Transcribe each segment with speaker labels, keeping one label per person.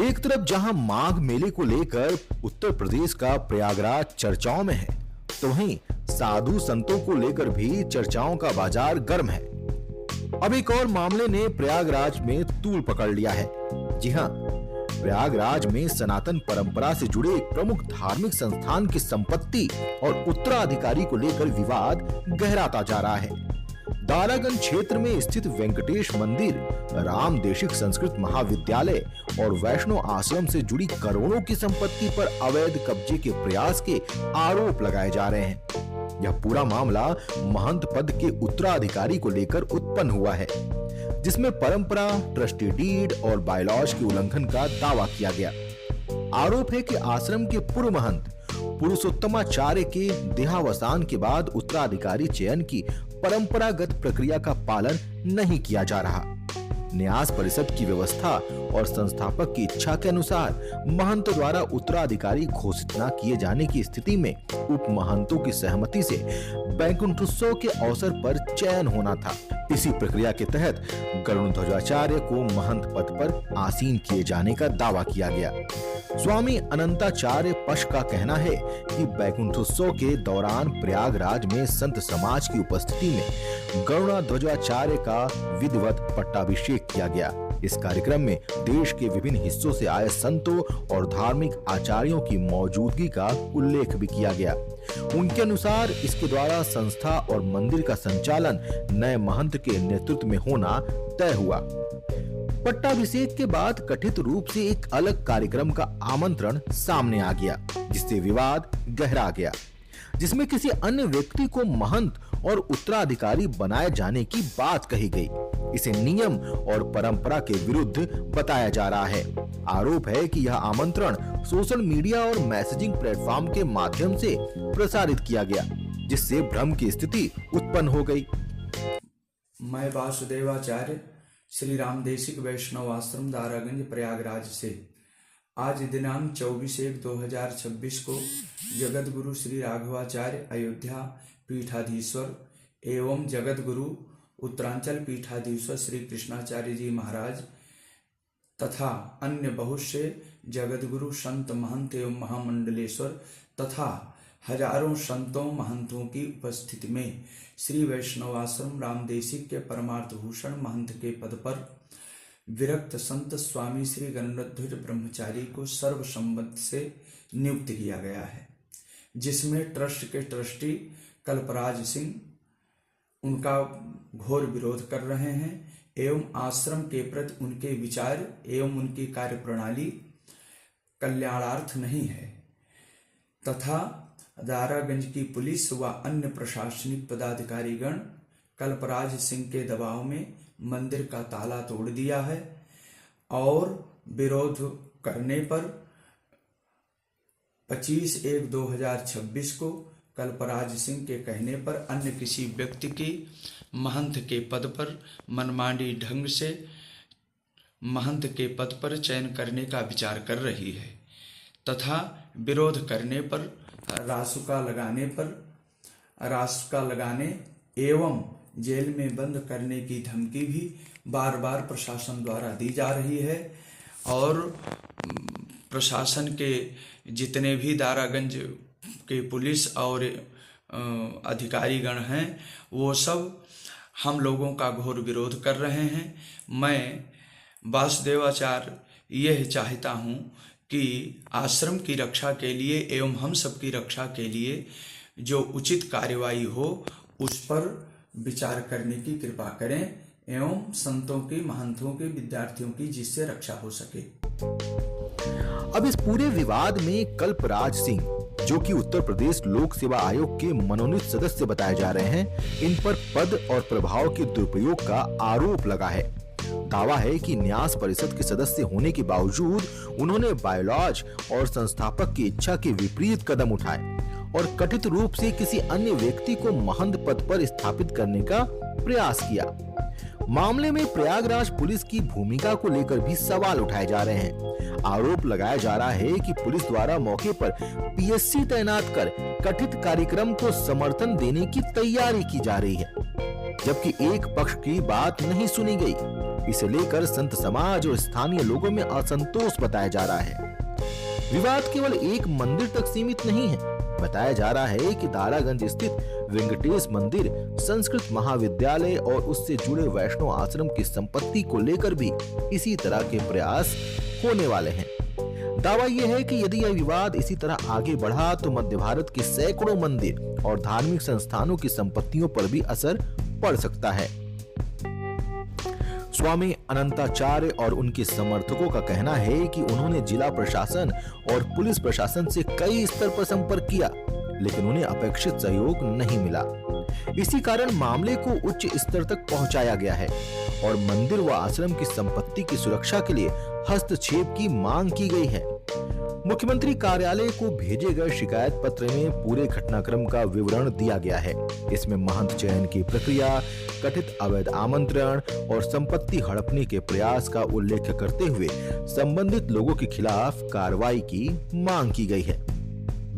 Speaker 1: एक तरफ जहां माघ मेले को लेकर उत्तर प्रदेश का प्रयागराज चर्चाओं में है, तो वहीं साधु संतों को लेकर भी चर्चाओं का बाजार गर्म है। अब एक और मामले ने प्रयागराज में तूल पकड़ लिया है। जी हां, प्रयागराज में सनातन परंपरा से जुड़े एक प्रमुख धार्मिक संस्थान की संपत्ति और उत्तराधिकारी को लेकर विवाद गहराता जा रहा है। दारागंज क्षेत्र में स्थित वेंकटेश मंदिर, राम देशिक संस्कृत महाविद्यालय और वैष्णव आश्रम से जुड़ी करोड़ों की संपत्ति पर अवैध कब्जे के प्रयास के आरोप लगाए जा रहे हैं। यह पूरा मामला महंत पद के उत्तराधिकारी को लेकर उत्पन्न हुआ है, जिसमें परंपरा, ट्रस्टी डीड और बायलॉज के उल्लंघन का दावा किया गया। आरोप है कि आश्रम के पूर्व महंत पुरुषोत्तमाचार्य के देहावसान के बाद उत्तराधिकारी चयन की परंपरागत प्रक्रिया का पालन नहीं किया जा रहा। न्यास परिषद की व्यवस्था और संस्थापक की इच्छा के अनुसार महंत द्वारा उत्तराधिकारी घोषित न किए जाने की स्थिति में उप महंतों की सहमति से वैकुंठोत्सव के अवसर पर चयन होना था। इसी प्रक्रिया के तहत गरुड़ध्वजाचार्य को महंत पद पर आसीन किए जाने का दावा किया गया। स्वामी अनंताचार्य पक्ष का कहना है कि वैकुंठोत्सव के दौरान प्रयागराज में संत समाज की उपस्थिति में गरुड़ध्वजाचार्य का विधिवत पट्टाभिषेक किया गया। इस कार्यक्रम में देश के विभिन्न हिस्सों से आए संतों और धार्मिक आचार्यों की मौजूदगी का उल्लेख भी किया गया। उनके अनुसार इसके द्वारा संस्था और मंदिर का संचालन नए महंत के नेतृत्व में होना तय हुआ। पट्टाभिषेक के बाद कथित रूप से एक अलग कार्यक्रम का आमंत्रण सामने आ गया, जिससे विवाद गहरा गया, जिसमें किसी अन्य व्यक्ति को महंत और उत्तराधिकारी बनाए जाने की बात कही गई। इसे नियम और परंपरा के विरुद्ध बताया जा रहा है। आरोप है कि यह आमंत्रण सोशल मीडिया और मैसेजिंग प्लेटफॉर्म के माध्यम से प्रसारित किया गया, जिससे भ्रम की स्थिति उत्पन्न हो गई।
Speaker 2: मैं वासुदेवाचार्य श्री राम देशिक वैष्णव आश्रम दारागंज प्रयागराज से आज दिनांक 24/1/2026 को जगत गुरु श्री राघवाचार्य अयोध्या पीठाधीश्वर एवं जगत गुरु उत्तरांचल पीठाधीश्वर श्री कृष्णाचार्य जी महाराज तथा अन्य बहुत से जगत गुरु संत महंत एवं महामंडलेश्वर तथा हजारों संतों महंतों की उपस्थिति में श्री वैष्णव आश्रम रामदेशिक के परमार्थ भूषण महंत के पद पर विरक्त संत स्वामी श्री गरुड़ध्वज ब्रह्मचारी को सर्वसम्मत से नियुक्त किया गया है, जिसमें ट्रस्ट के ट्रस्टी कल्पराज सिंह उनका घोर विरोध कर रहे हैं एवं आश्रम के प्रति उनके विचार एवं उनकी कार्यप्रणाली कल्याणार्थ नहीं है तथा दारागंज की पुलिस व अन्य प्रशासनिक पदाधिकारीगण कल्पराज सिंह के दबाव में मंदिर का ताला तोड़ दिया है और विरोध करने पर 25/1/2026 को कल्पराज सिंह के कहने पर अन्य किसी व्यक्ति की महंत के पद पर मनमानी ढंग से महंत के पद पर चयन करने का विचार कर रही है तथा विरोध करने पर रासुका लगाने एवं जेल में बंद करने की धमकी भी बार बार प्रशासन द्वारा दी जा रही है और प्रशासन के जितने भी दारागंज के पुलिस और अधिकारीगण हैं वो सब हम लोगों का घोर विरोध कर रहे हैं। मैं वासुदेवाचार्य यह चाहता हूँ कि आश्रम की रक्षा के लिए एवं हम सब की रक्षा के लिए जो उचित कार्यवाही हो उस पर विचार करने की कृपा करें एवं संतों की, महंतों के, विद्यार्थियों की जिससे रक्षा हो सके।
Speaker 1: अब इस पूरे विवाद में कल्पराज सिंह, जो कि उत्तर प्रदेश लोक सेवा आयोग के मनोनीत सदस्य बताए जा रहे हैं, इन पर पद और प्रभाव के दुरुपयोग का आरोप लगा है। दावा है कि न्यास परिषद के सदस्य होने के बावजूद उन्होंने बायलॉज और संस्थापक की इच्छा के विपरीत कदम उठाए और कथित रूप से किसी अन्य व्यक्ति को महंत पद पर स्थापित करने का प्रयास किया। मामले में प्रयागराज पुलिस की भूमिका को लेकर भी सवाल उठाए जा रहे हैं। आरोप लगाया जा रहा है कि पुलिस द्वारा मौके पर पीएससी तैनात कर कथित कार्यक्रम को समर्थन देने की तैयारी की जा रही है। जबकि एक पक्ष की बात नहीं सुनी गई। इसे लेकर संत समाज और स्थानीय लोगों में असंतोष बताया जा रहा है। विवाद केवल एक मंदिर तक सीमित नहीं है। बताया जा रहा है कि दारागंज स्थित वेंकटेश मंदिर, संस्कृत महाविद्यालय और उससे जुड़े वैष्णव आश्रम की संपत्ति को लेकर भी इसी तरह के प्रयास होने वाले हैं। दावा यह है कि यदि यह विवाद इसी तरह आगे बढ़ा तो मध्य भारत के सैकड़ों मंदिर और धार्मिक संस्थानों की संपत्तियों पर भी असर पड़ सकता है। स्वामी अनंताचार्य और उनके समर्थकों का कहना है कि उन्होंने जिला प्रशासन और पुलिस प्रशासन से कई स्तर पर संपर्क किया, लेकिन उन्हें अपेक्षित सहयोग नहीं मिला। इसी कारण मामले को उच्च स्तर तक पहुंचाया गया है और मंदिर व आश्रम की संपत्ति की सुरक्षा के लिए हस्तक्षेप की मांग की गई है। मुख्यमंत्री कार्यालय को भेजे गए शिकायत पत्र में पूरे घटनाक्रम का विवरण दिया गया है। इसमें महंत चयन की प्रक्रिया, कथित अवैध आमंत्रण और संपत्ति हड़पने के प्रयास का उल्लेख करते हुए संबंधित लोगों के खिलाफ कार्रवाई की मांग की गई है।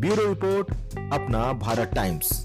Speaker 1: ब्यूरो रिपोर्ट, अपना भारत टाइम्स।